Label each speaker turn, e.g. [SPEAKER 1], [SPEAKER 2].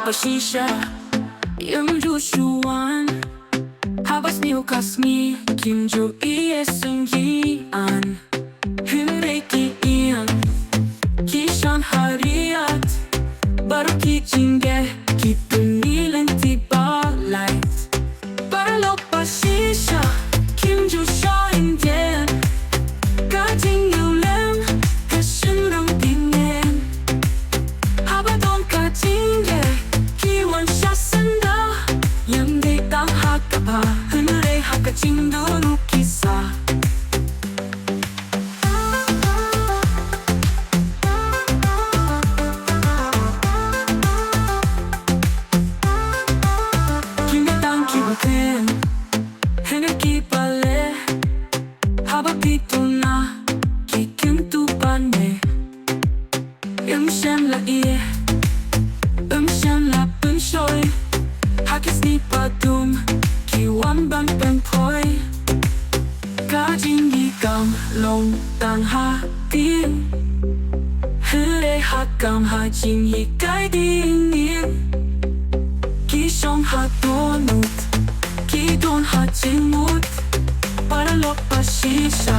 [SPEAKER 1] bashisha Yumrushuan Haba sniew Khasi Kimju syngngian Hynrei ieng Shan riat Baroh jingeh pyni lynti lait Paralok bashisha Kimju shoiñdien shynrong diengien Haba jingeh syndah yang di tang Haba Hynrei jingduh kisah kiba kren Hynrei kiba Haba duna kyntu shem lait shan pynshoi Khasi pynphoi jingieid long tang Hynrei jingieid diengien donut jingduh Paralok bashisha